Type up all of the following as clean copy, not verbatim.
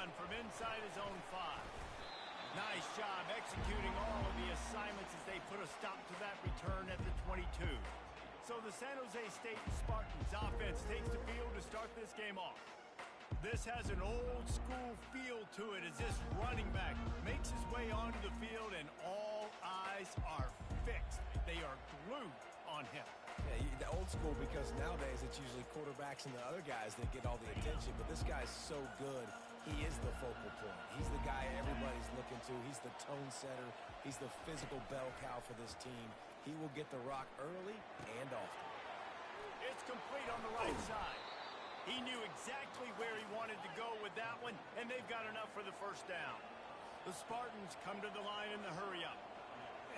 run from inside his own 5. Nice job executing all of the assignments as they put a stop to that return at the 22. So the San Jose State Spartans offense takes the field to start this game off. This has an old-school feel to it as this running back makes his way onto the field and all eyes are fixed. They are glued on him. Yeah, the old school because nowadays it's usually quarterbacks and the other guys that get all the attention, but this guy's so good. He is the focal point. He's the guy everybody's looking to. He's the tone setter. He's the physical bell cow for this team. He will get the rock early and often. It's complete on the right side. He knew exactly where he wanted to go with that one, and they've got enough for the first down. The Spartans come to the line in the hurry-up.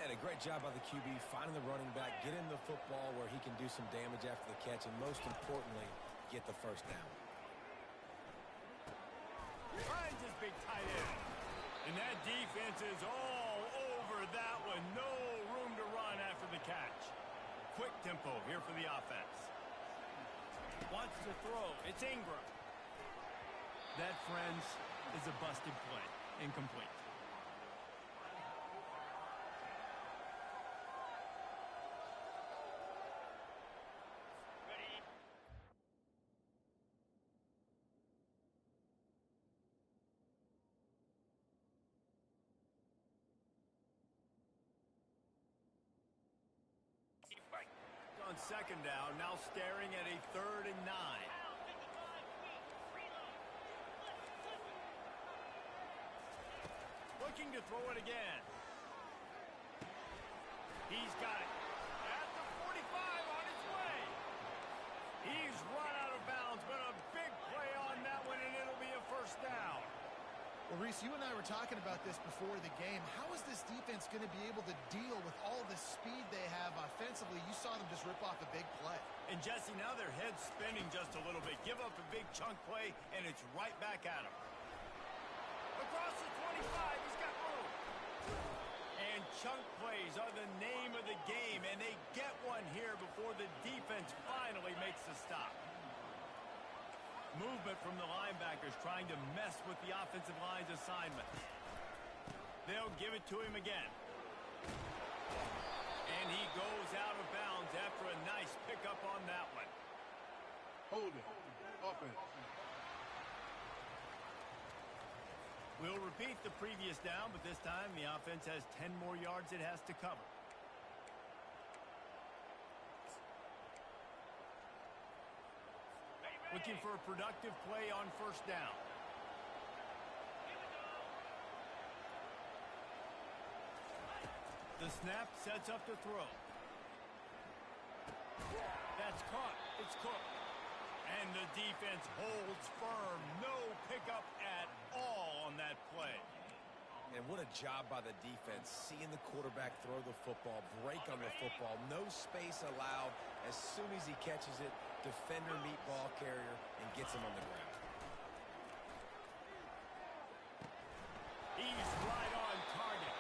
And a great job by the QB finding the running back, get him the football where he can do some damage after the catch, and most importantly, get the first down. Finds his big tight end. And that defense is all over that one. No room to run after the catch. Quick tempo here for the offense. Wants to throw. It's Ingram. That, friends, is a busted play. Incomplete. On second down, now staring at a 3rd and 9. Looking to throw it again. He's got it. At the 45 on his way. He's run out of bounds, but a big play on that one, and it'll be a first down. Well, Reese, you and I were talking about this before the game. How is this defense going to be able to deal with all the speed they have offensively? You saw them just rip off a big play. And, Jesse, now their head's spinning just a little bit. Give up a big chunk play, and it's right back at him. Across the 25, he's got room. And chunk plays are the name of the game, and they get one here before the defense finally makes the stop. Movement from the linebackers trying to mess with the offensive line's assignments. They'll give it to him again. And he goes out of bounds after a nice pickup on that one. Hold it. Offense. We'll repeat the previous down, but this time the offense has 10 more yards it has to cover. Looking for a productive play on first down. The snap sets up the throw. That's caught. It's Cook. And the defense holds firm. No pickup at all on that play. And what a job by the defense, seeing the quarterback throw the football, break on the football, no space allowed. As soon as he catches it, defender meet ball carrier and gets him on the ground. He's right on target.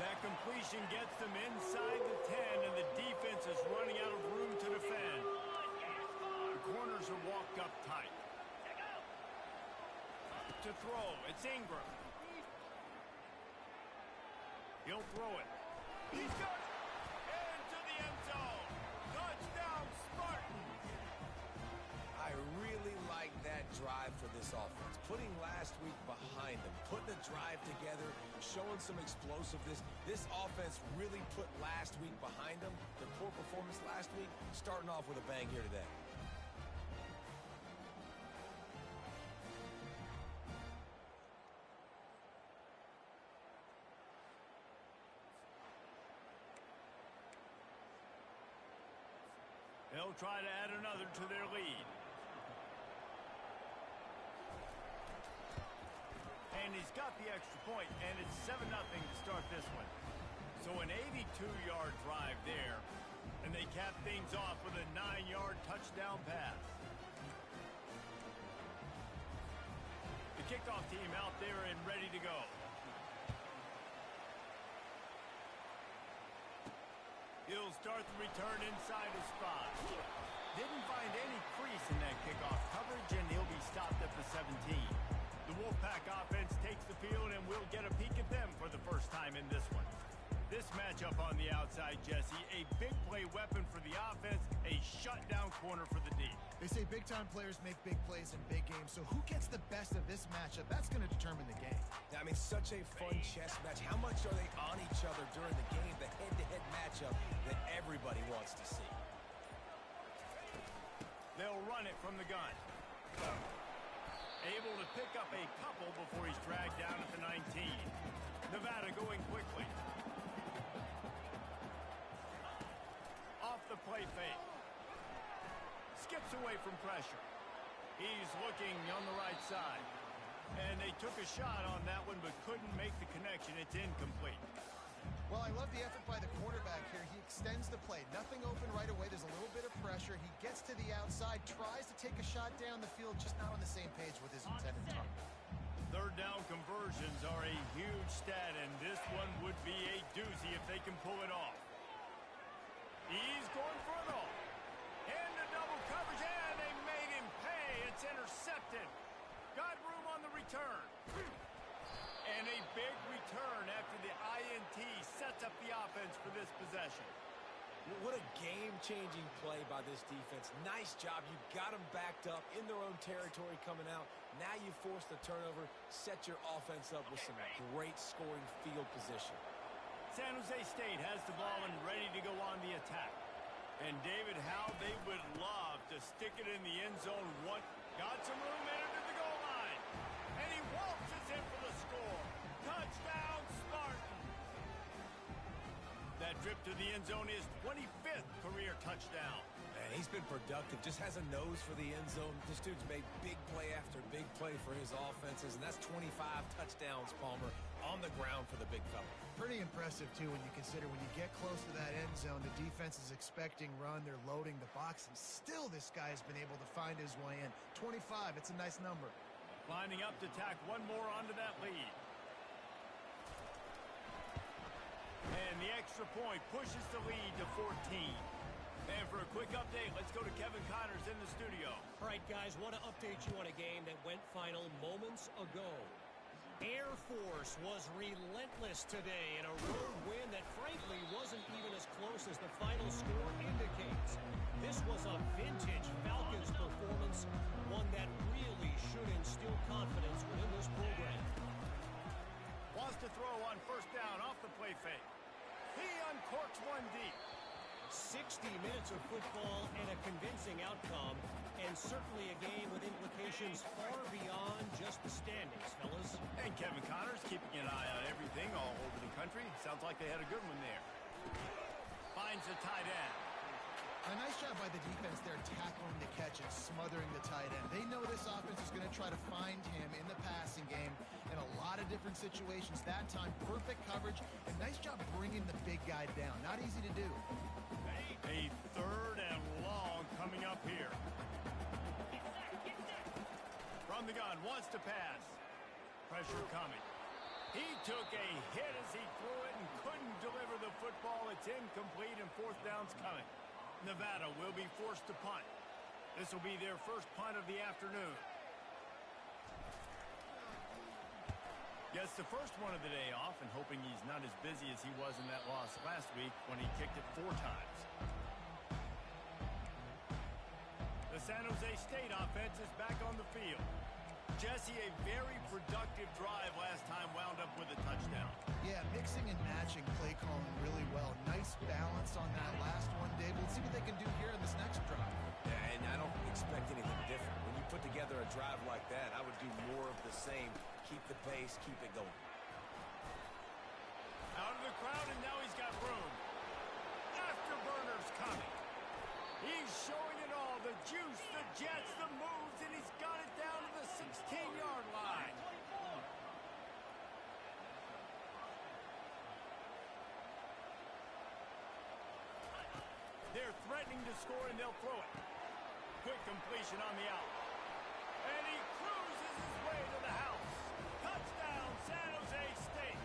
That completion gets them inside the 10, and the defense is running out of room to defend. The corners are walked up tight. To throw, it's Ingram. He'll throw it. He's got it! Into the end zone! Touchdown, Spartans! I really like that drive for this offense. Putting last week behind them, putting a drive together, showing some explosiveness. This offense really put last week behind them. The poor performance last week, starting off with a bang here today. They'll try to add another to their lead. And he's got the extra point, and it's 7-0 to start this one. So an 82-yard drive there, and they cap things off with a 9-yard touchdown pass. The kickoff team out there and ready to go. He'll start the return inside his spot. Didn't find any crease in that kickoff coverage, and he'll be stopped at the 17. The The Wolfpack offense takes the field, and we'll get a peek at them for the first time in this one. This matchup on the outside, Jesse, a big play weapon for the offense, a shutdown corner for the D. They say big-time players make big plays in big games, so who gets the best of this matchup? That's going to determine the game. I mean, such a fun chess match. How much are they on each other during the game? The head-to-head matchup that everybody wants to see. They'll run it from the gun. Able to pick up a couple before he's dragged down at the 19. Nevada going quickly. Off the play fake. Skips away from pressure. He's looking on the right side. And they took a shot on that one but couldn't make the connection. It's incomplete. Well, I love the effort by the quarterback here. He extends the play. Nothing open right away. There's a little bit of pressure. He gets to the outside, tries to take a shot down the field, just not on the same page with his intended target. Third down conversions are a huge stat, and this one would be a doozy if they can pull it off. He's going for it all. Into double coverage, and they made him pay. It's intercepted. Got room on the return. And a big return after the INT sets up the offense for this possession. What a game-changing play by this defense. Nice job. You got them backed up in their own territory coming out. Now you force the turnover, set your offense up with some great scoring field position. San Jose State has the ball and ready to go on the attack. And David, how they would love to stick it in the end zone. Got some room in it at the goal line. And he waltzes in for the score. Touchdown, Spartan. That trip to the end zone is 25th career touchdown. Man, he's been productive. Just has a nose for the end zone. This dude's made big play after big play for his offenses, and that's 25 touchdowns, Palmer, on the ground for the big fella. Pretty impressive, too, when you consider when you get close to that end zone, the defense is expecting run, they're loading the box, and still this guy has been able to find his way in. 25, it's a nice number. Lining up to tack one more onto that lead. And the extra point pushes the lead to 14. And for a quick update, let's go to Kevin Connors in the studio. All right, guys, want to update you on a game that went final moments ago. Air Force was relentless today in a road win that frankly wasn't even as close as the final score indicates. This was a vintage Falcons performance, one that really should instill confidence within this program. Wants to throw on first down off the play fake. He uncorks one deep. 60 minutes of football and a convincing outcome, and certainly a game with implications far beyond just the standings, fellas. And Kevin Connors keeping an eye on everything all over the country. Sounds like they had a good one there. Finds the tight end. A nice job by the defense there tackling the catch and smothering the tight end. They know this offense is going to try to find him in the passing game in a lot of different situations. That time, perfect coverage, and nice job bringing the big guy down. Not easy to do. A third and long coming up here. From the gun, wants to pass. Pressure coming. He took a hit as he threw it and couldn't deliver the football. It's incomplete and fourth down's coming. Nevada will be forced to punt. This will be their first punt of the afternoon. Gets the first one of the day off and hoping he's not as busy as he was in that loss last week when he kicked it 4 times. The San Jose State offense is back on the field. Jesse, a very productive drive last time, wound up with a touchdown. Yeah, mixing and matching play calling really well. Nice balance on that last one, Dave. Let's see what they can do here in this next drive. Yeah, and I don't expect anything different. When you put together a drive like that, I would do more of the same. Keep the pace, keep it going. Out of the crowd, and now he's got room. Afterburner's coming. He's showing it all. The juice, the jets, the moves, and he's got it down to the 16-yard line. They're threatening to score, and they'll throw it. Quick completion on the out. And he cruises his way to the house. Touchdown, San Jose State.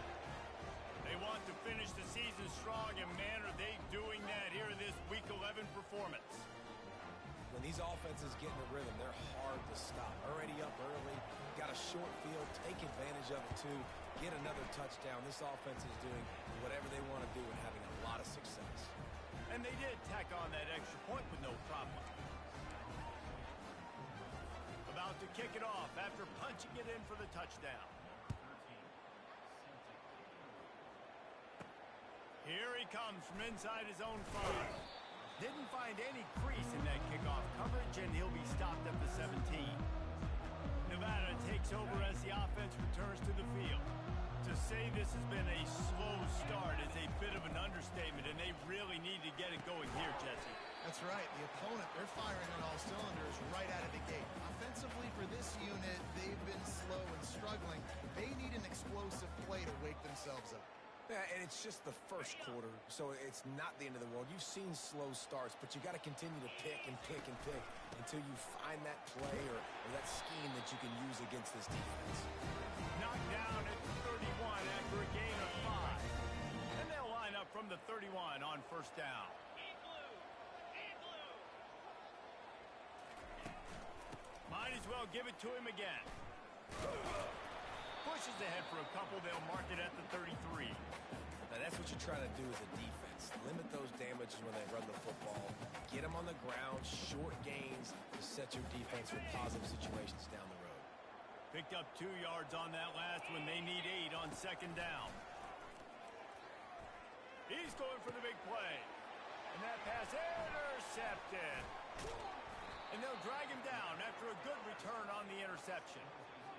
They want to finish the season strong, and man, are they doing that here in this Week 11 performance. When these offenses get in a rhythm, they're hard to stop. Already up early, got a short field, take advantage of it too, get another touchdown. This offense is doing whatever they want to do and having a lot of success. And they did tack on that extra point with no problem. About to kick it off after punching it in for the touchdown. Here he comes from inside his own 5. Didn't find any crease in that kickoff coverage, and he'll be stopped at the 17. Nevada takes over as the offense returns to the field. To say this has been a slow start is a bit of an understatement, and they really need to get it going here, Jesse. That's right. The opponent, they're firing on all cylinders right out of the gate. Offensively for this unit, they've been slow and struggling. They need an explosive play to wake themselves up. Yeah, and it's just the first quarter, so it's not the end of the world. You've seen slow starts, but you got to continue to pick and pick and pick until you find that play or that scheme that you can use against this defense. Knocked down at 31 after a gain of 5. And they'll line up from the 31 on first down. Might as well give it to him again. Pushes ahead for a couple. They'll mark it at the 33. Now, that's what you try to do as a defense. Limit those damages when they run the football. Get them on the ground, short gains to set your defense for positive situations down the road. Picked up 2 yards on that last one. They need 8 on second down. He's going for the big play. And that pass intercepted. And they'll drag him down after a good return on the interception.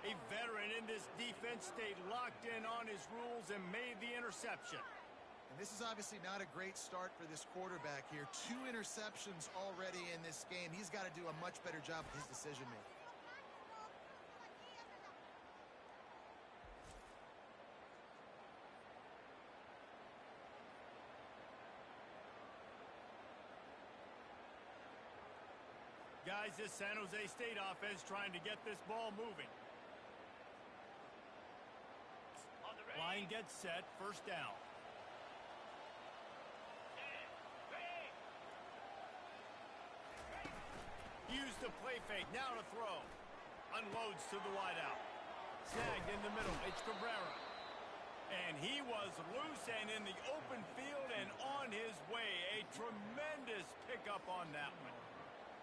A veteran in this defense stayed locked in on his rules and made the interception. And this is obviously not a great start for this quarterback here. 2 interceptions already in this game. He's got to do a much better job with his decision-making. Guys, this San Jose State offense trying to get this ball moving. Line gets set, first down. Use the play fake, now to throw. Unloads to the wideout. Snagged in the middle, it's Cabrera. And he was loose and in the open field and on his way. A tremendous pickup on that one.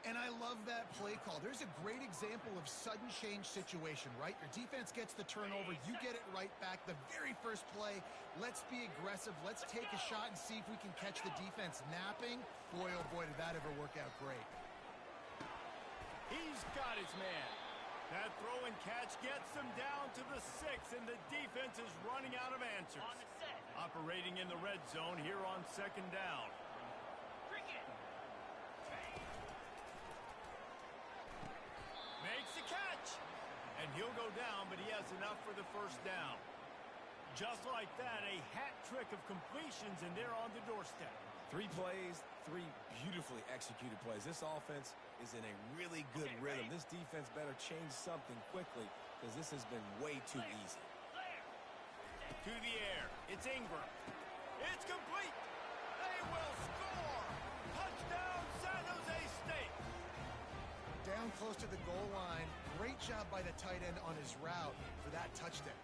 And I love that play call. There's a great example of sudden change situation, right? Your defense gets the turnover. You get it right back. The very first play, let's be aggressive. Let's take a shot and see if we can catch the defense napping. Boy, oh boy, did that ever work out great. He's got his man. That throw and catch gets them down to the 6, and the defense is running out of answers. Operating in the red zone here on second down. Makes the catch. And he'll go down, but he has enough for the first down. Just like that, a hat trick of completions, and they're on the doorstep. 3 plays, 3 beautifully executed plays. This offense is in a really good rhythm. This defense better change something quickly because this has been way too easy. To the air. It's Ingram. It's complete. They will score. Touchdown, San Jose State. Down close to the goal line. Great job by the tight end on his route for that touchdown.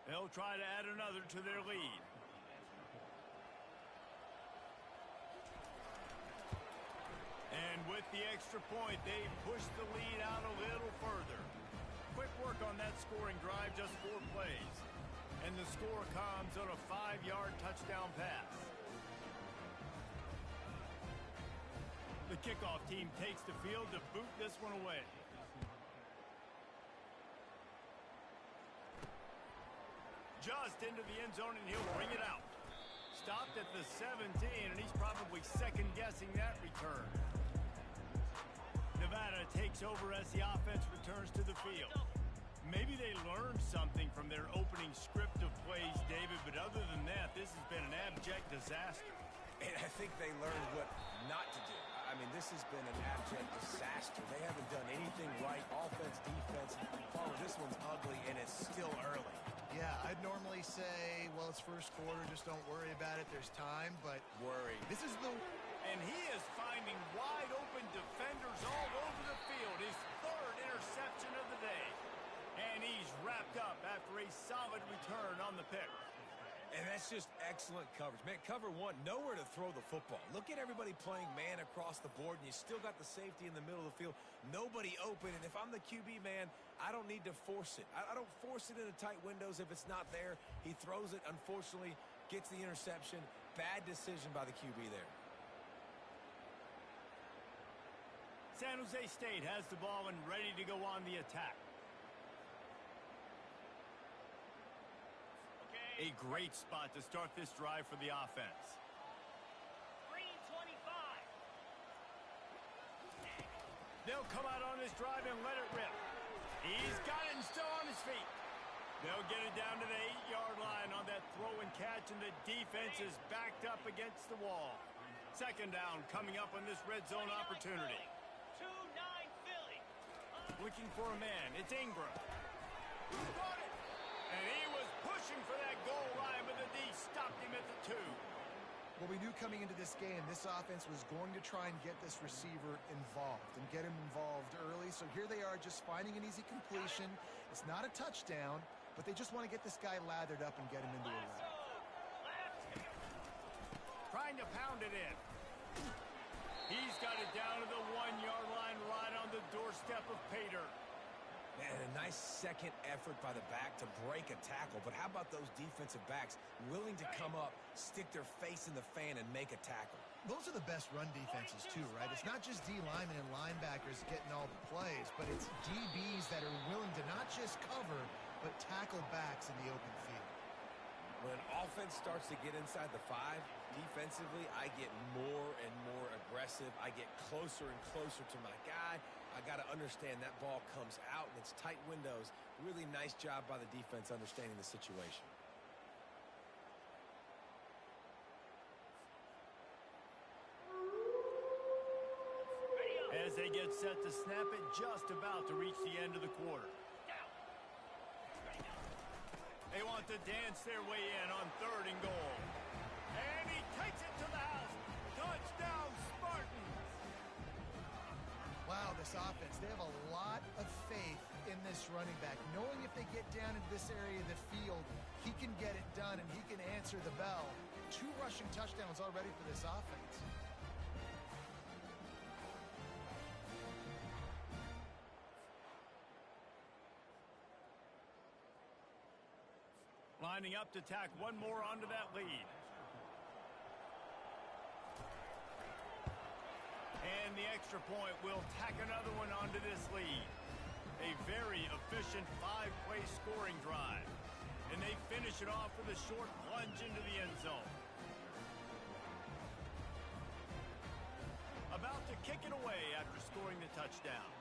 They'll try to add another to their lead. And with the extra point, they push the lead out a little further. Quick work on that scoring drive, just 4 plays. And the score comes on a 5-yard touchdown pass. The kickoff team takes the field to boot this one away. Just into the end zone, and he'll bring it out. Stopped at the 17, and he's probably second-guessing that return. Nevada takes over as the offense returns to the field. Maybe they learned something from their opening script of plays, David, but other than that, this has been an abject disaster. And I think they learned what not to do. I mean, this has been an abject disaster. They haven't done anything right, offense, defense. Palmer, this one's ugly, and it's still early. Yeah, I'd normally say, well, it's first quarter, just don't worry about it, there's time, but Worry. this is the... And he is finding wide-open defenders all over the field. His third interception of the day. And he's wrapped up after a solid return on the pick. And that's just excellent coverage. Man, cover one, nowhere to throw the football. Look at everybody playing man across the board, and you still got the safety in the middle of the field. Nobody open, and if I'm the QB, man, I don't need to force it. I don't force it into tight windows if it's not there. He throws it, unfortunately, gets the interception. Bad decision by the QB there. San Jose State has the ball and ready to go on the attack. A great spot to start this drive for the offense. Green 25. They'll come out on this drive and let it rip. He's got it and still on his feet. They'll get it down to the 8-yard line on that throw and catch, and the defense is backed up against the wall. Second down coming up on this red zone opportunity. 2-9 Philly. Looking for a man. It's Ingram. He's got it. And he was pushing for that goal line, but the D stopped him at the 2. Well, we knew coming into this game, this offense was going to try and get this receiver involved and get him involved early. So here they are just finding an easy completion. It's not a touchdown, but they just want to get this guy lathered up and get him into a route. Trying to pound it in. He's got it down to the 1-yard line right on the doorstep of Pater. Man, a nice second effort by the back to break a tackle. But how about those defensive backs willing to come up, stick their face in the fan, and make a tackle? Those are the best run defenses, too, right? It's not just D linemen and linebackers getting all the plays, but it's DBs that are willing to not just cover, but tackle backs in the open field. When offense starts to get inside the 5, defensively, I get more and more aggressive. I get closer and closer to my guy. I got to understand that ball comes out and it's tight windows. Really nice job by the defense understanding the situation. As they get set to snap it, just about to reach the end of the quarter. They want to dance their way in on 3rd and goal. And he takes it to the house. Touchdown, Spartans! Wow, this offense, they have a lot of faith in this running back, knowing if they get down into this area of the field, he can get it done and he can answer the bell. 2 rushing touchdowns already for this offense. Lining up to tack one more onto that lead. And the extra point will tack another one onto this lead. A very efficient 5-play scoring drive. And they finish it off with a short plunge into the end zone. About to kick it away after scoring the touchdown.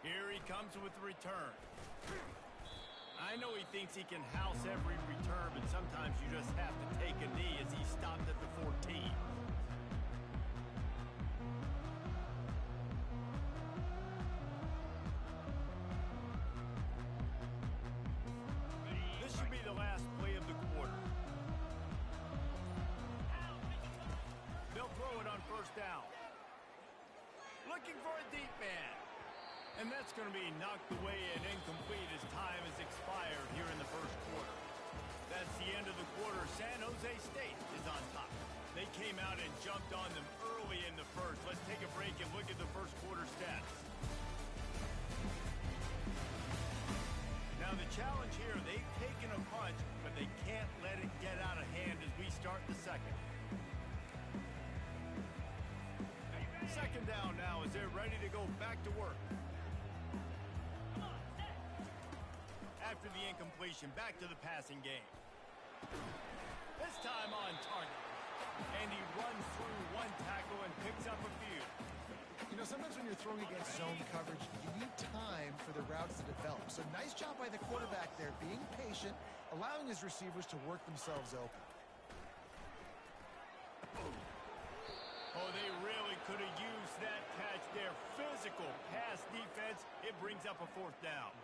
Here he comes with the return. I know he thinks he can house every return, but sometimes you just have to take a knee as he stopped at the 14. This should be the last play of the quarter. They'll throw it on 1st down. Looking for a deep man. And that's going to be knocked away and incomplete as time has expired here in the 1st quarter. That's the end of the quarter. San Jose State is on top. They came out and jumped on them early in the 1st. Let's take a break and look at the 1st quarter stats. Now the challenge here, they've taken a punch, but they can't let it get out of hand as we start the 2nd. 2nd down now as they're ready to go back to work. After the incompletion, back to the passing game. This time on target. And he runs through one tackle and picks up a few. You know, sometimes when you're throwing against zone coverage, you need time for the routes to develop. So nice job by the quarterback there, being patient, allowing his receivers to work themselves open. Oh, they really could have used that catch there. Physical pass defense. It brings up a 4th down.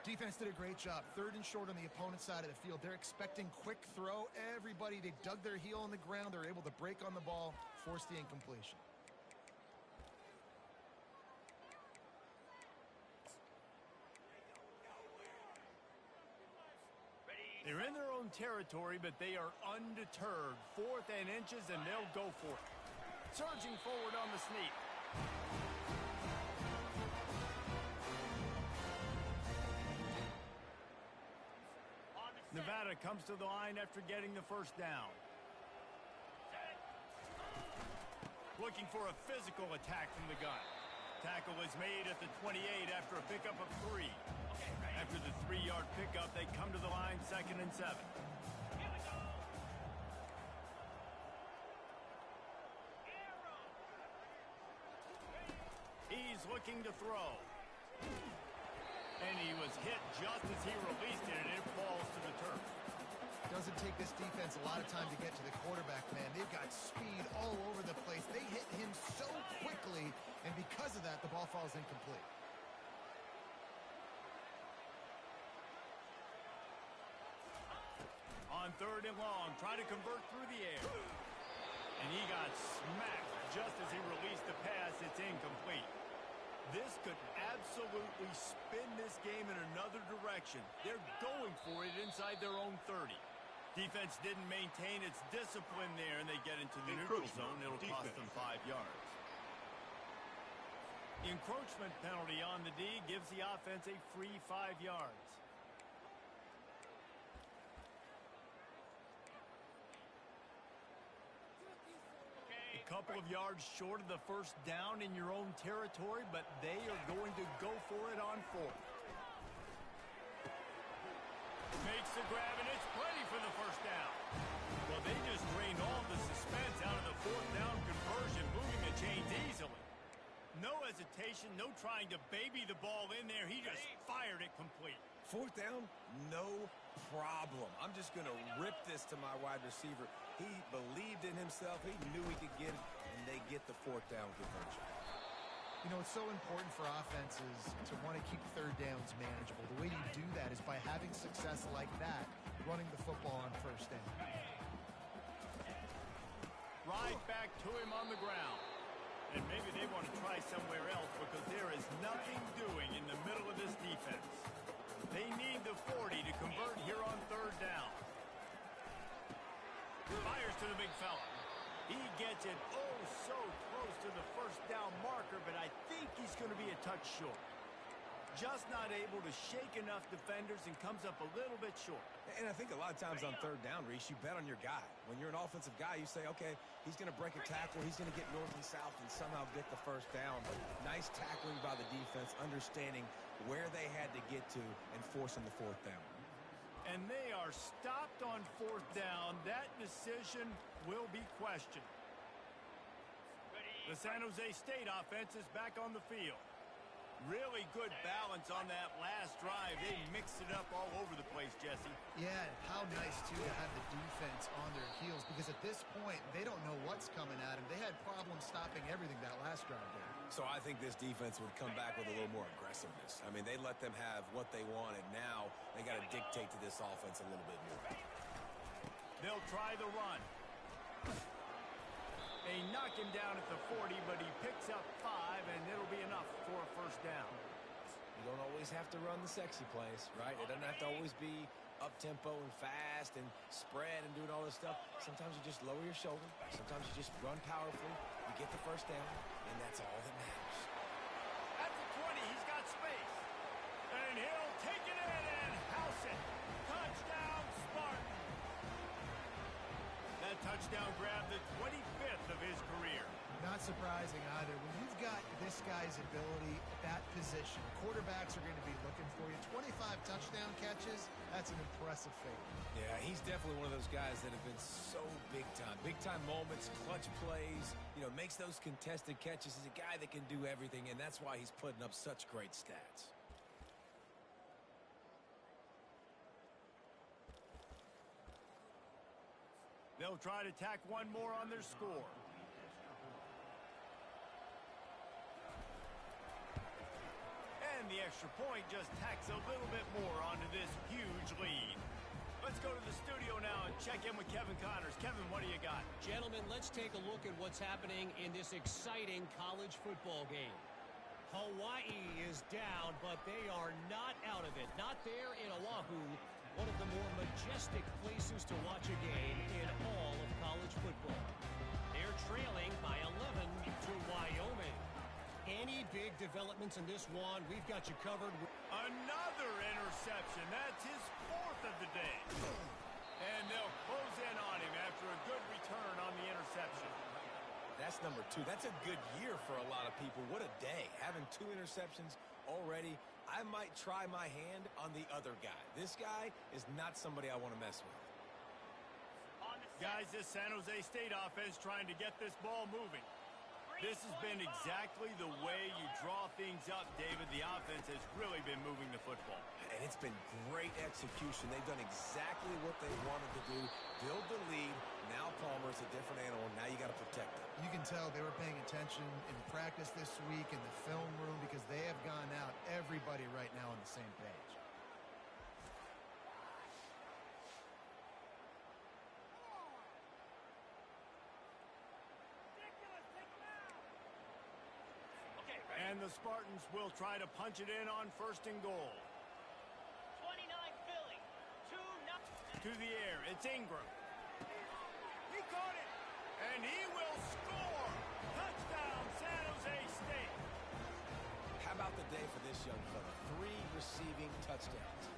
Defense did a great job. 3rd and short on the opponent's side of the field. They're expecting quick throw. Everybody, they dug their heel on the ground. They're able to break on the ball, force the incompletion. They're in their own territory, but they are undeterred. 4th and inches, and they'll go for it. Surging forward on the sneak. Nevada comes to the line after getting the 1st down. Looking for a physical attack from the gun. Tackle is made at the 28 after a pickup of 3. After the 3-yard pickup, they come to the line 2nd and 7. He's looking to throw. And he was hit just as he released it, and it falls to the turf. Doesn't take this defense a lot of time to get to the quarterback, man. They've got speed all over the place. They hit him so quickly, and because of that, the ball falls incomplete. On 3rd and long, try to convert through the air. And he got smacked just as he released the pass. It's incomplete. This could absolutely spin this game in another direction. They're going for it inside their own 30. Defense didn't maintain its discipline there, and they get into the neutral zone. It'll cost them 5 yards. Encroachment penalty on the D gives the offense a free 5 yards. Couple of yards short of the 1st down in your own territory, but they are going to go for it on 4th. Makes the grab, and it's plenty for the 1st down. Well, they just drained all the suspense out of the 4th down conversion, moving the chains easily. No hesitation, no trying to baby the ball in there. He just fired it complete. 4th down, no problem. I'm just going to rip this to my wide receiver. He believed in himself. He knew he could get it, and they get the 4th down conversion. You know, it's so important for offenses to want to keep 3rd downs manageable. The way you do that is by having success like that, running the football on 1st down. Right back to him on the ground. And maybe they want to try somewhere else because there is nothing doing in the middle of this defense. They need the 40 to convert here on 3rd down. Fires to the big fella. He gets it so close to the 1st down marker, but I think he's going to be a touch short. Just not able to shake enough defenders and comes up a little bit short. And I think a lot of times on 3rd down, Reese, you bet on your guy. When you're an offensive guy, you say, okay, he's going to break a tackle, he's going to get north and south and somehow get the 1st down. But nice tackling by the defense, understanding where they had to get to and forcing the 4th down. And they are stopped on 4th down. That decision will be questioned. The San Jose State offense is back on the field. Really good balance on that last drive. They mixed it up all over the place, Jesse. Yeah, how nice, too, to have the defense on their heels, because at this point, they don't know what's coming at them. They had problems stopping everything that last drive there. So I think this defense would come back with a little more aggressiveness. I mean, they let them have what they wanted. Now they got to dictate to this offense a little bit more. They'll try the run. They knock him down at the 40, but he picks up 5, and it'll be enough for a 1st down. You don't always have to run the sexy plays, right? It doesn't have to always be up-tempo and fast and spread and doing all this stuff. Sometimes you just lower your shoulder. Sometimes you just run powerfully. You get the 1st down, and that's all that matters. At the 20, he's got space. And he'll take it in and house it. Touchdown, Spartan. That touchdown grabbed the 25th of his career. Not surprising either. When you've got this guy's ability at that position, quarterbacks are going to be looking for you. 25 touchdown catches, That's an impressive fake. Yeah, he's definitely one of those guys that have been so big time. Big time moments, clutch plays, makes those contested catches. He's a guy that can do everything, and that's why he's putting up such great stats. They'll try to tack one more on their score. And the extra point just tacks a little bit more onto this huge lead. Let's go to the studio now and check in with Kevin Connors. Kevin, what do you got? Gentlemen, let's take a look at what's happening in this exciting college football game. Hawaii is down, but they are not out of it. Not there in Oahu, one of the more majestic places to watch a game in all of college football. They're trailing by 11 to Wyoming. Any big developments in this one, we've got you covered. Another interception. That's his fourth of the day. And they'll close in on him after a good return on the interception. That's number 2. That's a good year for a lot of people. What a day. Having 2 interceptions already. I might try my hand on the other guy. This guy is not somebody I want to mess with. Guys, this San Jose State offense trying to get this ball moving. This has been exactly the way you draw things up, David. The offense has really been moving the football. And it's been great execution. They've done exactly what they wanted to do. Build the lead. Now Palmer's a different animal. Now you got to protect him. You can tell they were paying attention in practice this week in the film room because they have gone out, everybody right now on the same page. And the Spartans will try to punch it in on 1st and goal. 29 Philly. 2-0. To the air. It's Ingram. He caught it. And he will score. Touchdown, San Jose State. How about the day for this young fella? 3 receiving touchdowns.